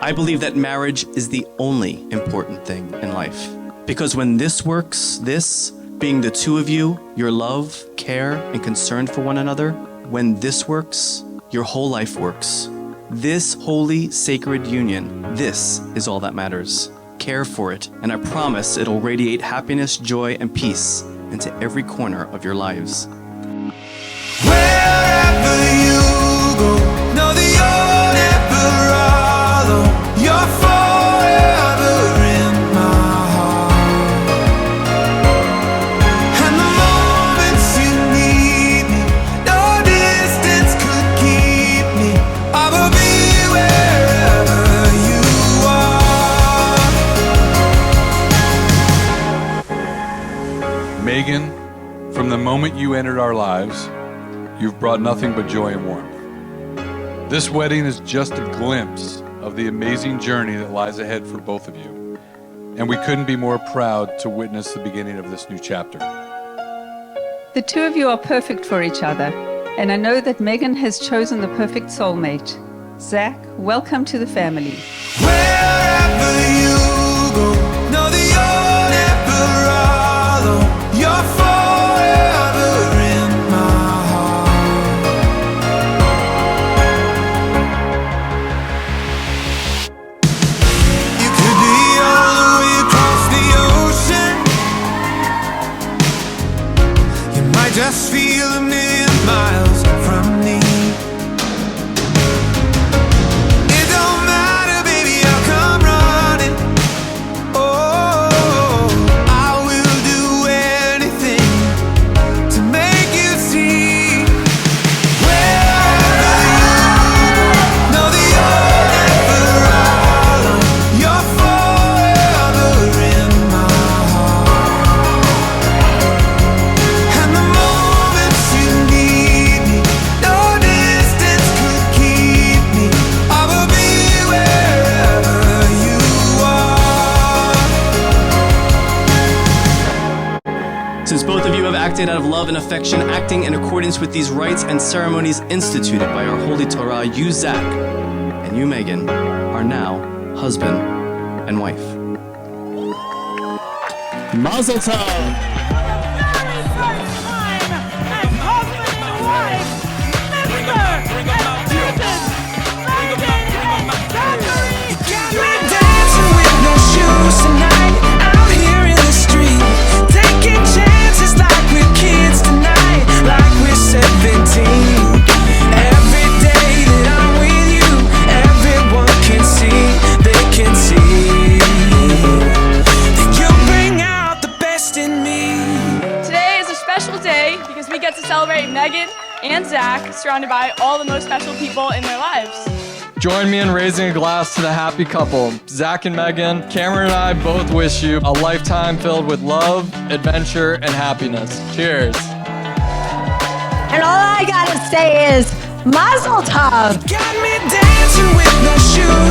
I believe that marriage is the only important thing in life. Because when this works, this, being the two of you, your love, care, and concern for one another, when this works, your whole life works. This holy, sacred union, this is all that matters. Care for it, and I promise it'll radiate happiness, joy, and peace into every corner of your lives. Wherever you go, know that you're never alone. You're forever in my heart. And the moments you need me, no distance could keep me. I will be wherever you are. Megan, from the moment you entered our lives, you've brought nothing but joy and warmth. This wedding is just a glimpse of the amazing journey that lies ahead for both of you. And we couldn't be more proud to witness the beginning of this new chapter. The two of you are perfect for each other, and I know that Megan has chosen the perfect soulmate. Zach, welcome to the family. Wherever you go, know that you're never alone. You're forever in my heart. You could be all the way across the ocean. You might just feel a million miles from me. It don't matter, baby, I'll come running. Oh, I will do anything to make you see. Wherever you go, know that you're never alone. You're forever in my heart. And the moments you need me, no distance could keep me. I will be wherever you are. Since both of you have acted out of love and affection, acting in accordance with these rites and ceremonies instituted by our Holy Torah, you, Zach, and you, Megan, are now husband and wife. Mazel tov! Got me dancing with no shoes tonight, out here in the street, taking chances like we're kids tonight, like we're 17. Every day that I'm with you, everyone can see, they can see that you bring out the best in me. Today is a special day because we get to celebrate Megan and Zach surrounded by all the most special people in their lives. Join me in raising a glass to the happy couple. Zach and Megan, Cameron and I both wish you a lifetime filled with love, adventure, and happiness. Cheers. And all I gotta say is, Mazel Tov! Got me dancing with no shoes